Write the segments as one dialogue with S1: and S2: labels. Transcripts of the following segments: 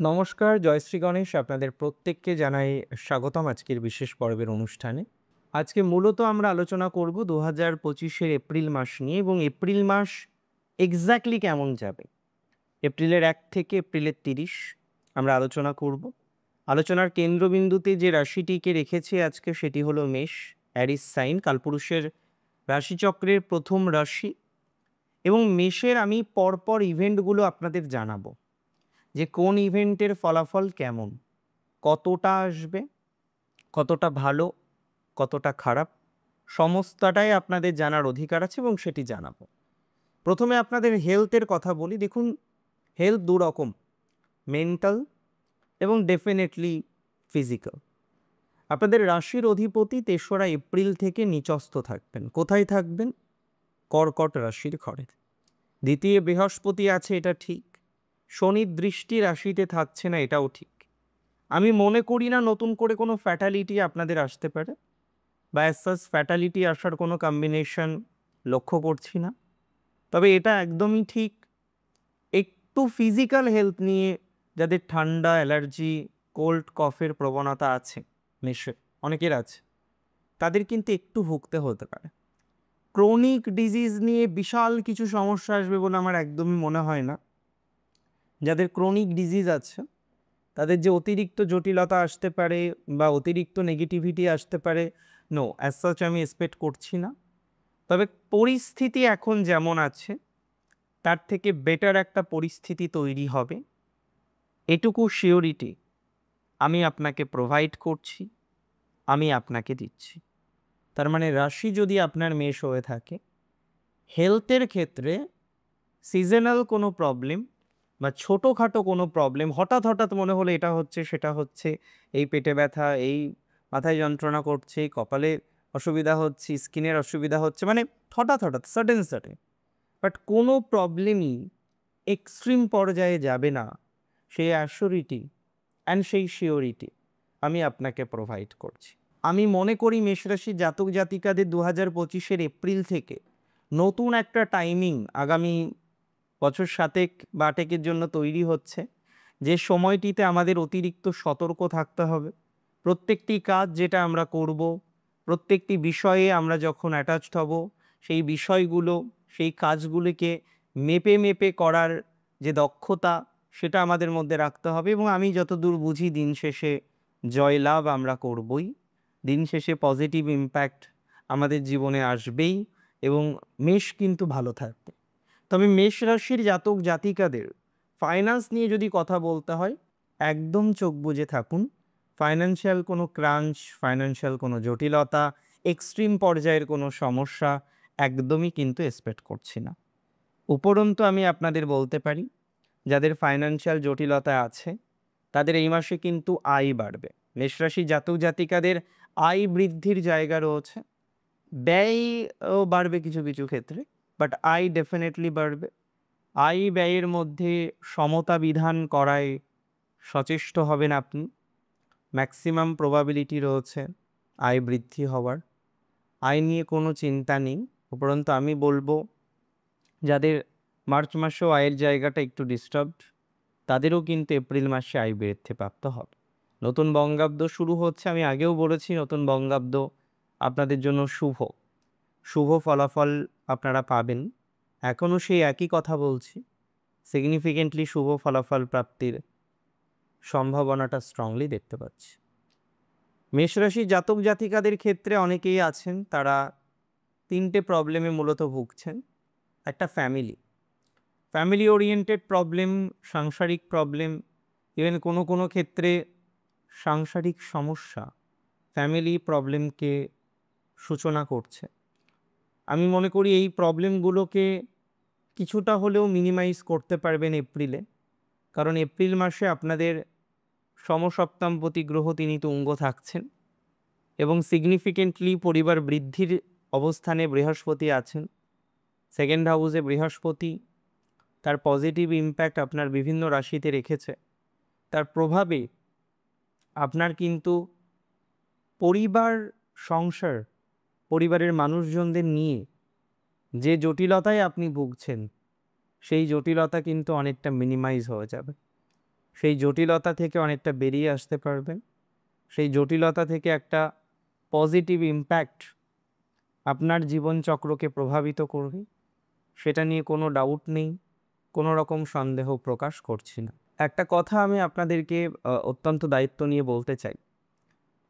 S1: নমস্কার, জয়শ্রী গণেশ। আপনাদের প্রত্যেককে জানাই স্বাগতম আজকের বিশেষ পর্বের অনুষ্ঠানে। আজকে মূলত আমরা আলোচনা করব ২০২৫-এর এপ্রিল মাস নিয়ে এবং এপ্রিল মাস এক্স্যাক্টলি কেমন যাবে। এপ্রিলের ১ থেকে এপ্রিলের ৩০ আমরা আলোচনা করব। আলোচনার কেন্দ্রবিন্দুতে যে রাশিটিকে রেখেছি আজকে সেটি হলো মেষ, অ্যারিস সাইন, কালপুরুষের রাশিচক্রের প্রথম রাশি। এবং মেষের আমি পরপর ইভেন্টগুলো আপনাদের জানাবো যে কোন ইভেন্টের ফলাফল কেমন, কতটা আসবে, কতটা ভালো, কতটা খারাপ, সমস্তটাই আপনাদের জানার অধিকার আছে এবং সেটি জানাবো। প্রথমে আপনাদের হেলথের কথা বলি। দেখুন, হেলথ দুরকম, মেন্টাল এবং ডেফিনেটলি ফিজিক্যাল। আপনাদের রাশির অধিপতি ৩রা এপ্রিল থেকে নিচস্থ থাকবেন। কোথায় থাকবেন? কর্কট রাশির ঘরে। দ্বিতীয় বৃহস্পতি আছে, এটা ঠিক। শনির দৃষ্টি রাশিতে থাকছে না, এটাও ঠিক। আমি মনে করি না নতুন করে কোনো ফ্যাটালিটি আপনাদের আসতে পারে, বা অ্যাজ সাচ ফ্যাটালিটি আসার কোনো কম্বিনেশন লক্ষ্য করছি না। তবে এটা একদমই ঠিক, একটু ফিজিক্যাল হেলথ নিয়ে যাদের ঠান্ডা, অ্যালার্জি, কোল্ড কফের প্রবণতা আছে, মেষে অনেকের আছে, তাদের কিন্তু একটু ভুগতে হতে পারে। ক্রনিক ডিজিজ নিয়ে বিশাল কিছু সমস্যা আসবে বলে আমার একদমই মনে হয় না। যাদের ক্রনিক ডিজিজ আছে তাদের যে অতিরিক্ত জটিলতা আসতে পারে বা অতিরিক্ত নেগেটিভিটি আসতে পারে, নো, অ্যাজ সাচ আমি এক্সপেক্ট করছি না। তবে পরিস্থিতি এখন যেমন আছে তার থেকে বেটার একটা পরিস্থিতি তৈরি হবে, এটুকু শিওরিটি আমি আপনাকে প্রোভাইড করছি, আমি আপনাকে দিচ্ছি। তার মানে রাশি যদি আপনার মেষ হয়ে থাকে, হেলথের ক্ষেত্রে সিজনাল কোনো প্রবলেম বা ছোটোখাটো কোনো প্রবলেম, হঠাৎ হঠাৎ মনে হলে এটা হচ্ছে সেটা হচ্ছে, এই পেটে ব্যথা, এই মাথায় যন্ত্রণা করছে, কপালে অসুবিধা হচ্ছে, স্কিনের অসুবিধা হচ্ছে, মানে হঠাৎ হঠাৎ সাডেন, বাট কোনো প্রবলেমই এক্সট্রিম পর্যায়ে যাবে না, সেই অ্যাসিওরিটি অ্যান্ড সেই শিওরিটি আমি আপনাকে প্রোভাইড করছি। আমি মনে করি মেষরাশির জাতক জাতিকাদের ২০২৫-এর এপ্রিল থেকে নতুন একটা টাইমিং আগামী বছর ৭ বা ৮-এর জন্য তৈরি হচ্ছে, যে সময়টিতে আমাদের অতিরিক্ত সতর্ক থাকতে হবে। প্রত্যেকটি কাজ যেটা আমরা করব, প্রত্যেকটি বিষয়ে আমরা যখন অ্যাটাচড হব, সেই বিষয়গুলো, সেই কাজগুলিকে মেপে মেপে করার যে দক্ষতা, সেটা আমাদের মধ্যে রাখতে হবে। এবং আমি যতদূর বুঝি দিন শেষে জয়লাভ আমরা করবই, দিন শেষে পজিটিভ ইম্প্যাক্ট আমাদের জীবনে আসবেই এবং মেষ কিন্তু ভালো থাকবে। তবে মেষ রাশির জাতক জাতিকাদের ফাইন্যান্স নিয়ে যদি কথা বলতে হয়, একদম চোখ বুজে থাকুন। ফাইন্যান্সিয়াল কোনো ক্রাঞ্চ, ফাইন্যান্সিয়াল কোনো জটিলতা, এক্সট্রিম পর্যায়ের কোনো সমস্যা একদমই কিন্তু এক্সপেক্ট করছি না। উপরন্তু আমি আপনাদের বলতে পারি, যাদের ফাইন্যান্সিয়াল জটিলতা আছে তাদের এই মাসে কিন্তু আয় বাড়বে। মেষরাশি জাতক জাতিকাদের আয় বৃদ্ধির জায়গা রয়েছে, ব্যয়ও বাড়বে কিছু কিছু ক্ষেত্রে, বাট আয় ডেফিনেটলি বাড়বে। আয় ব্যয়ের মধ্যে সমতা বিধান করায় সচেষ্ট হবেন আপনি। ম্যাক্সিমাম প্রবাবিলিটি রয়েছে আয় বৃদ্ধি হওয়ার। আয় নিয়ে কোনো চিন্তা নেই। উপরন্তু আমি বলবো, যাদের মার্চ মাসেও আয়ের জায়গাটা একটু ডিস্টার্বড, তাদেরও কিন্তু এপ্রিল মাসে আয় বৃদ্ধি প্রাপ্ত হবে। নতুন বঙ্গাব্দ শুরু হচ্ছে, আমি আগেও বলেছি নতুন বঙ্গাব্দ আপনাদের জন্য শুভ, শুভ ফলাফল আপনারা পাবেন। এখনও সেই একই কথা বলছি, সিগনিফিকেন্টলি শুভ ফলাফল প্রাপ্তির সম্ভাবনাটা স্ট্রংলি দেখতে পাচ্ছি। মেষরাশি জাতক জাতিকাদের ক্ষেত্রে অনেকেই আছেন, তারা 3টে প্রবলেমে মূলত ভুগছেন। একটা ফ্যামিলি ওরিয়েন্টেড প্রবলেম, সাংসারিক প্রবলেম, ইভেন কোনো কোনো ক্ষেত্রে সাংসারিক সমস্যা ফ্যামিলি প্রবলেমকে সূচনা করছে। আমি মনে করি এই প্রবলেমগুলোকে কিছুটা হলেও মিনিমাইজ করতে পারবেন এপ্রিলে, কারণ এপ্রিল মাসে আপনাদের সমসপ্তমপতি গ্রহ তিনি তুঙ্গ থাকছেন এবং সিগনিফিকেন্টলি পরিবার বৃদ্ধির অবস্থানে বৃহস্পতি আছেন। সেকেন্ড হাউসে বৃহস্পতি তার পজিটিভ ইম্প্যাক্ট আপনার বিভিন্ন রাশিতে রেখেছে। তার প্রভাবে আপনার কিন্তু পরিবার, সংসার, পরিবারের মানুষজনদের নিয়ে যে জটিলতায় আপনি ভুগছেন, সেই জটিলতা কিন্তু অনেকটা মিনিমাইজ হয়ে যাবে। সেই জটিলতা থেকে অনেকটা বেরিয়ে আসতে পারবেন। সেই জটিলতা থেকে একটা পজিটিভ ইমপ্যাক্ট আপনার জীবনচক্রকে প্রভাবিত করবে, সেটা নিয়ে কোনো ডাউট নেই, কোনো রকম সন্দেহ প্রকাশ করছি না। একটা কথা আমি আপনাদেরকে অত্যন্ত দায়িত্ব নিয়ে বলতে চাই।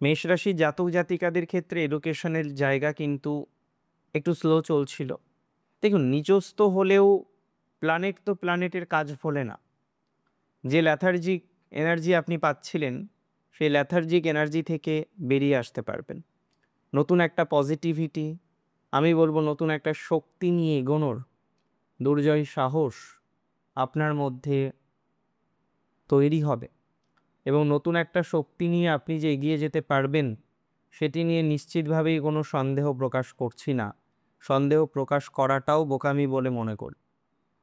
S1: মেষ রাশির জাতক জাতিকাদের ক্ষেত্রে এডুকেশনের জায়গা কিন্তু একটু স্লো চলছিল। দেখুন, নিচস্থ হলেও প্ল্যানেট তো প্ল্যানেটের কাজ ফলে না। যে ল্যাথার্জিক এনার্জি আপনি পাচ্ছিলেন, সেই ল্যাথার্জিক এনার্জি থেকে বেরিয়ে আসতে পারবেন। নতুন একটা পজিটিভিটি, আমি বলবো নতুন একটা শক্তি নিয়ে এগোনোর দুর্জয় সাহস আপনার মধ্যে তৈরি হবে, এবং নতুন একটা শক্তি নিয়ে আপনি যে এগিয়ে যেতে পারবেন সেটি নিয়ে নিশ্চিতভাবেই কোনো সন্দেহ প্রকাশ করছি না। সন্দেহ প্রকাশ করাটাও বোকামি বলে মনে করি।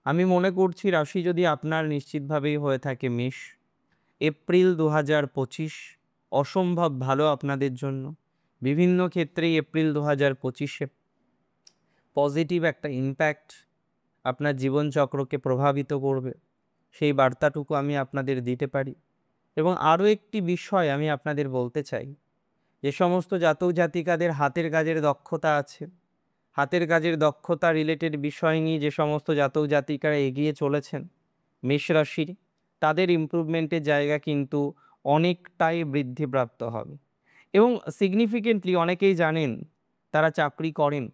S1: আমি মনে করছি রাশি যদি আপনার নিশ্চিতভাবেই হয়ে থাকে মেষ, এপ্রিল 2025 অসম্ভব ভালো আপনাদের জন্য। বিভিন্ন ক্ষেত্রেই এপ্রিল 2025-এ পজিটিভ একটা ইমপ্যাক্ট আপনার জীবনচক্রকে প্রভাবিত করবে, সেই বার্তাটুকু আমি আপনাদের দিতে পারি। এবং আরও একটি বিষয় আমি আপনাদের বলতে চাই, যে সমস্ত জাতক জাতিকাদের হাতের কাজের দক্ষতা আছে, হাতের কাজের দক্ষতা রিলেটেড বিষয় নিয়ে যে সমস্ত জাতক জাতিকারা এগিয়ে চলেছেন মেষ রাশির, তাদের ইমপ্রুভমেন্টের জায়গা কিন্তু অনেকটাই বৃদ্ধিপ্রাপ্ত হবে। এবং সিগনিফিকেন্টলি অনেকেই জানেন তারা চাকরি করেন,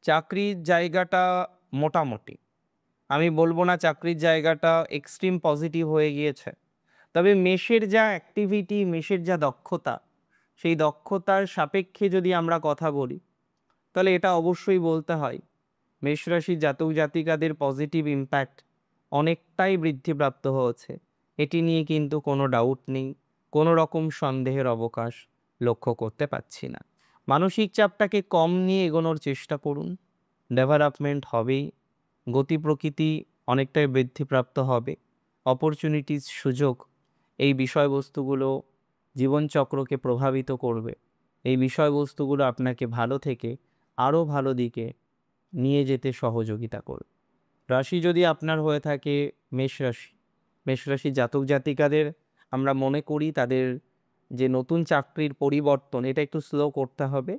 S1: চাকরির জায়গাটা মোটামুটি, আমি বলবো না চাকরির জায়গাটা এক্সট্রিম পজিটিভ হয়ে গিয়েছে, তবে মেষের যা অ্যাক্টিভিটি, মেষের যা দক্ষতা, সেই দক্ষতার সাপেক্ষে যদি আমরা কথা বলি, তাহলে এটা অবশ্যই বলতে হয় মেষ রাশির জাতক জাতিকাদের পজিটিভ ইমপ্যাক্ট অনেকটাই বৃদ্ধিপ্রাপ্ত হয়েছে। এটি নিয়ে কিন্তু কোনো ডাউট নেই, কোনো রকম সন্দেহের অবকাশ লক্ষ্য করতে পারছি না। মানসিক চাপটাকে কম নিয়ে এগোনোর চেষ্টা করুন, ডেভেলপমেন্ট হবেই, গতি প্রকৃতি অনেকটাই বৃদ্ধিপ্রাপ্ত হবে, অপরচুনিটিস, সুযোগ, এই বিষয়বস্তুগুলো জীবনচক্রকে প্রভাবিত করবে। এই বিষয়বস্তুগুলো আপনাকে ভালো থেকে আরও ভালো দিকে নিয়ে যেতে সহযোগিতা করবে। রাশি যদি আপনার হয়ে থাকে মেষ রাশি, মেষ রাশি জাতক জাতিকাদের আমরা মনে করি তাদের যে নতুন চাকরির পরিবর্তন, এটা একটু স্লো করতে হবে।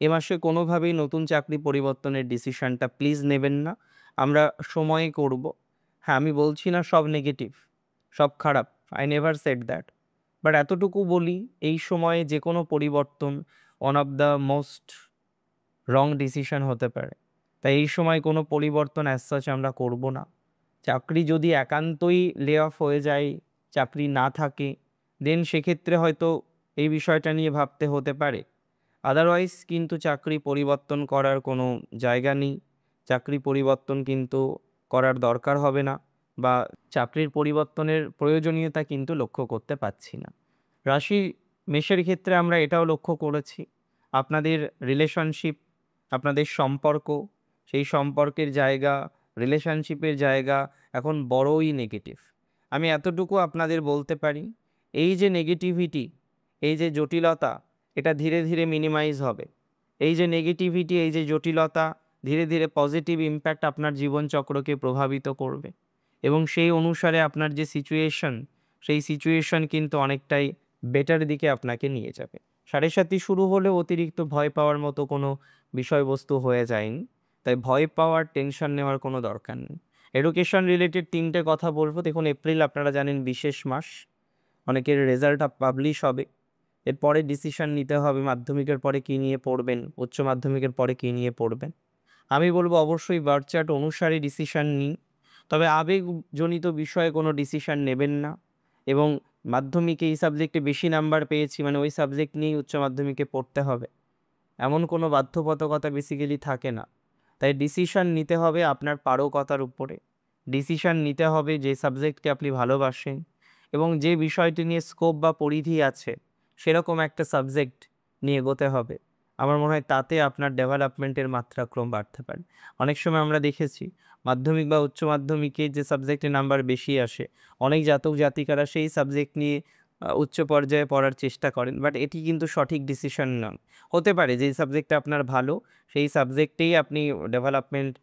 S1: এ মাসে কোনোভাবেই নতুন চাকরি পরিবর্তনের ডিসিশনটা প্লিজ নেবেন না, আমরা সময়ে করব। হ্যাঁ, আমি বলছি না সব নেগেটিভ, সব খারাপ, I never said that, but এতটুকু বলি এই সময়ে যে কোনো পরিবর্তন one of the most wrong decision হতে পারে। তাই এই সময় কোনো পরিবর্তন অ্যাজ সাচ আমরা করব না। চাকরি যদি একান্তই লে অফ হয়ে যায়, চাকরি না থাকে, দেন সেক্ষেত্রে হয়তো এই বিষয়টা নিয়ে ভাবতে হতে পারে। আদারওয়াইজ কিন্তু চাকরি পরিবর্তন করার কোনো জায়গা নেই, চাকরি পরিবর্তন কিন্তু করার দরকার হবে না, বা চাকরির পরিবর্তনের প্রয়োজনীয়তা কিন্তু লক্ষ্য করতে পারছি না। রাশি মেষের ক্ষেত্রে আমরা এটাও লক্ষ্য করেছি, আপনাদের রিলেশনশিপ, আপনাদের সম্পর্ক, সেই সম্পর্কের জায়গা, রিলেশনশিপের জায়গা এখন বড়ই নেগেটিভ। আমি এতটুকু আপনাদের বলতে পারি, এই যে নেগেটিভিটি, এই যে জটিলতা, এটা ধীরে ধীরে মিনিমাইজ হবে। এই যে নেগেটিভিটি, এই যে জটিলতা ধীরে ধীরে পজিটিভ ইমপ্যাক্ট আপনার জীবনচক্রকে প্রভাবিত করবে, এবং সেই অনুসারে আপনার যে সিচুয়েশন, সেই সিচুয়েশন কিন্তু অনেকটাই বেটার দিকে আপনাকে নিয়ে যাবে। 7:30 শুরু হলেও অতিরিক্ত ভয় পাওয়ার মতো কোনো বিষয়বস্তু হয়ে যায়নি, তাই ভয় পাওয়ার, টেনশন নেওয়ার কোনো দরকার নেই। এডুকেশন রিলেটেড 3টে কথা বলবো। দেখুন, এপ্রিল আপনারা জানেন বিশেষ মাস, অনেকের রেজাল্ট পাবলিশ হবে, এরপরে ডিসিশন নিতে হবে মাধ্যমিকের পরে কী নিয়ে পড়বেন, উচ্চ মাধ্যমিকের পরে কী নিয়ে পড়বেন। আমি বলবো অবশ্যই বার্থ চার্ট অনুসারে ডিসিশন নিন, তবে আবেগজনিত বিষয়ে কোনো ডিসিশন নেবেন না। এবং মাধ্যমিকে এই সাবজেক্টে বেশি নাম্বার পেয়েছি মানে ওই সাবজেক্ট নিয়েই উচ্চ মাধ্যমিকে পড়তে হবে, এমন কোনো বাধ্যবাধকতা বেসিক্যালি থাকে না। তাই ডিসিশন নিতে হবে আপনার পারকতার উপরে, ডিসিশন নিতে হবে যে সাবজেক্টকে আপনি ভালোবাসেন এবং যে বিষয়টি নিয়ে স্কোপ বা পরিধি আছে সেরকম একটা সাবজেক্ট নিয়ে এগোতে হবে। আমার মনে হয় তাতে আপনার ডেভেলপমেন্টের মাত্রাক্রম বাড়তে পারে। অনেক সময় আমরা দেখেছি মাধ্যমিক বা উচ্চ মাধ্যমিকে যে সাবজেক্টে নাম্বার বেশি আসে, অনেক জাতক জাতিকারা সেই সাবজেক্ট নিয়ে উচ্চ পর্যায়ে পড়ার চেষ্টা করেন, বাট এটি কিন্তু সঠিক ডিসিশন নয়। হতে পারে যেই সাবজেক্টটা আপনার ভালো সেই সাবজেক্টেই আপনি ডেভেলপমেন্ট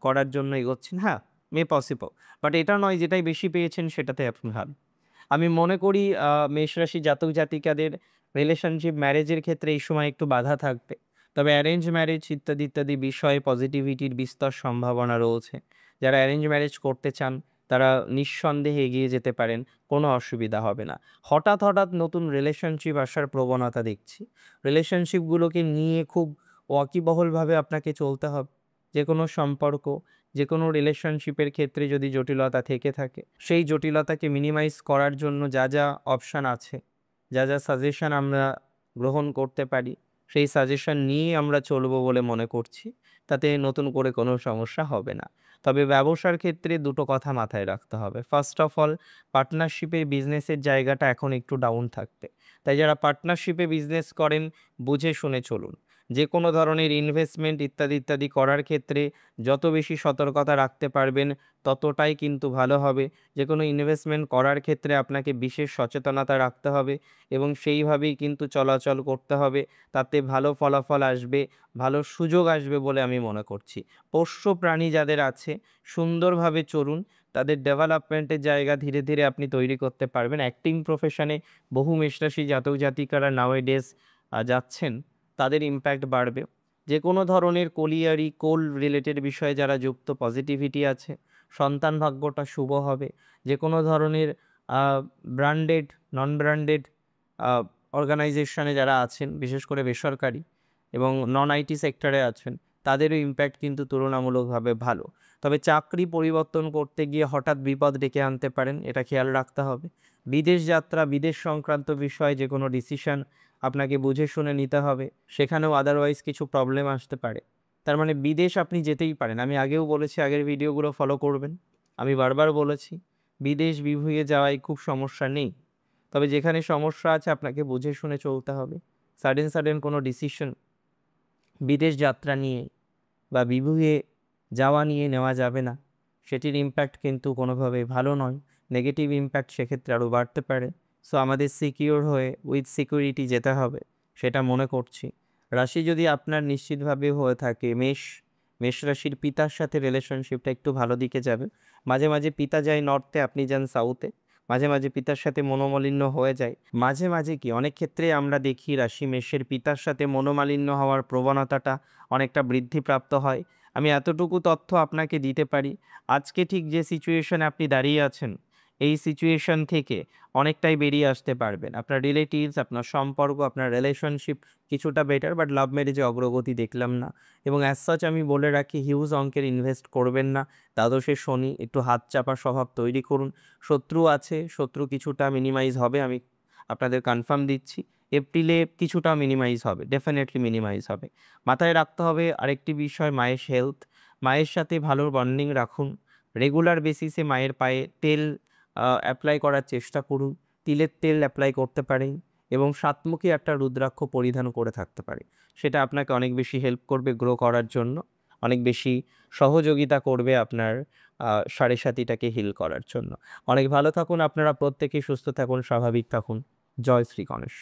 S1: করার জন্য এগোচ্ছেন, হ্যাঁ, মে পসিবল, বাট এটা নয় যেটাই বেশি পেয়েছেন সেটাতে আপনি ভালো। আমি মনে করি মেষ রাশি জাতক জাতিকাদের রিলেশনশিপ ম্যারেজের ক্ষেত্রে এই সময় একটু বাধা থাকবে। তবে অ্যারেঞ্জ ম্যারেজ ইত্যাদি, ইত্যাদি বিষয়ে পজিটিভিটির বিস্তর সম্ভাবনা রয়েছে। যারা অ্যারেঞ্জ ম্যারেজ করতে চান তারা নিঃসন্দেহে এগিয়ে যেতে পারেন, কোনো অসুবিধা হবে না। হঠাৎ, হঠাৎ নতুন রিলেশনশিপ আসার প্রবণতা দেখছি। রিলেশনশিপগুলোকে নিয়ে খুব ওয়াকিবহলভাবে আপনাকে চলতে হবে। যেকোনো সম্পর্ক, যেকোনো রিলেশনশিপের ক্ষেত্রে যদি জটিলতা থেকে থাকে, সেই জটিলতাকে মিনিমাইজ করার জন্য যা, যা অপশান আছে, যা, যা সাজেশন আমরা গ্রহণ করতে পারি, সেই সাজেশন নিয়েই আমরা চলবো বলে মনে করছি। তাতে নতুন করে কোনো সমস্যা হবে না। তবে ব্যবসার ক্ষেত্রে দুটো কথা মাথায় রাখতে হবে। ফার্স্ট অফ অল, পার্টনারশিপে বিজনেসের জায়গাটা এখন একটু ডাউন থাকবে। তাই যারা পার্টনারশিপে বিজনেস করেন বুঝে শুনে চলুন। যে কোনো ধরনের ইনভেস্টমেন্ট ইত্যাদি, ইত্যাদি করার ক্ষেত্রে যত বেশি সতর্কতা রাখতে পারবেন ততটাই কিন্তু ভালো হবে। যে কোনো ইনভেস্টমেন্ট করার ক্ষেত্রে আপনাকে বিশেষ সচেতনতা রাখতে হবে এবং সেইভাবেই কিন্তু চলাচল করতে হবে। তাতে ভালো ফলাফল আসবে, ভালো সুযোগ আসবে বলে আমি মনে করছি। পোষ্য প্রাণী যাদের আছে সুন্দরভাবে চলুন, তাদের ডেভেলপমেন্টের জায়গা ধীরে, ধীরে আপনি তৈরি করতে পারবেন। অ্যাক্টিং প্রফেশনে বহু মেষরাশি জাতক জাতিকারা নাওএডেজ যাচ্ছেন, তাদের ইমপ্যাক্ট বাড়বে। যে কোনো ধরনের কোলিয়ারি, কোল রিলেটেড বিষয়ে যারা যুক্ত পজিটিভিটি আছে, সন্তান ভাগ্যটা শুভ হবে। যে কোনো ধরনের ব্র্যান্ডেড, নন ব্র্যান্ডেড আ অর্গানাইজেশনে যারা আছেন, বিশেষ করে বেসরকারি এবং নন আইটি সেক্টরে আছেন, তাদেরও ইমপ্যাক্ট কিন্তু তুলনামূলকভাবে ভালো। তবে চাকরি পরিবর্তন করতে গিয়ে হঠাৎ বিপদ ডেকে আনতে পারেন, এটা খেয়াল রাখতে হবে। বিদেশ যাত্রা, বিদেশ সংক্রান্ত বিষয়ে যে কোনো ডিসিশন আপনাকে বুঝে শুনে নিতে হবে। সেখানেও আদারওয়াইজ কিছু প্রবলেম আসতে পারে। তার মানে বিদেশ আপনি যেতেই পারেন। আমি আগেও বলেছি, আগের ভিডিওগুলো ফলো করবেন। আমি বারবার বলেছি, বিদেশ বিভুঁইয়ে যাওয়ায় খুব সমস্যা নেই। তবে যেখানে সমস্যা আছে আপনাকে বুঝে শুনে চলতে হবে। সাডেন কোনো ডিসিশন বিদেশ যাত্রা নিয়ে বা বিভুঁইয়ে যাওয়া নিয়ে নেওয়া যাবে না। সেটির ইমপ্যাক্ট কিন্তু কোনোভাবেই ভালো নয়। নেগেটিভ ইমপ্যাক্ট সেক্ষেত্রে আরও বাড়তে পারে। সো আমাদের সিকিউর হয়ে উইথ সিকিউরিটি যেতে হবে, সেটা মনে করছি। রাশি যদি আপনার নিশ্চিতভাবে হয়ে থাকে মেষ রাশির পিতার সাথে রিলেশনশিপটা একটু ভালো দিকে যাবে। মাঝে, মাঝে পিতা যায় নর্থে, আপনি যান সাউথে। মাঝে, মাঝে পিতার সাথে মনোমালিন্য হয়ে যায়। মাঝে, মাঝে কি অনেক ক্ষেত্রে আমরা দেখি রাশি মেষের পিতার সাথে মনোমালিন্য হওয়ার প্রবণতাটা অনেকটা বৃদ্ধিপ্রাপ্ত হয়। আমি এতটুকু তথ্য আপনাকে দিতে পারি, আজকে ঠিক যে সিচুয়েশনে আপনি দাঁড়িয়ে আছেন, এই সিচুয়েশন থেকে অনেকটাই বেরিয়ে আসতে পারবেন। আপনার রিলেটিভস, আপনার সম্পর্ক, আপনার রিলেশনশিপ কিছুটা বেটার, বাট লাভ ম্যারেজে অগ্রগতি দেখলাম না। এবং অ্যাজ সাচ আমি বলে রাখি, হিউজ অঙ্কের ইনভেস্ট করবেন না। দ্বাদশে শনি, একটু হাত চাপা স্বভাব তৈরি করুন। শত্রু আছে, শত্রু কিছুটা মিনিমাইজ হবে, আমি আপনাদের কনফার্ম দিচ্ছি। এপ্রিলে কিছুটা মিনিমাইজ হবে, ডেফিনেটলি মিনিমাইজ হবে। মাথায় রাখতে হবে আরেকটি বিষয়, মায়ের হেলথ। মায়ের সাথে ভালো বন্ডিং রাখুন। রেগুলার বেসিসে মায়ের পায়ে তেল অ্যাপ্লাই করার চেষ্টা করুন। তিলের তেল অ্যাপ্লাই করতে পারেন এবং সাতমুখী একটা রুদ্রাক্ষ পরিধান করে থাকতে পারে। সেটা আপনাকে অনেক বেশি হেল্প করবে গ্রো করার জন্য, অনেক বেশি সহযোগিতা করবে আপনার সাড়ে সাতিটাকে হিল করার জন্য। অনেক ভালো থাকুন আপনারা প্রত্যেকেই, সুস্থ থাকুন, স্বাভাবিক থাকুন। জয় শ্রী গণেশ।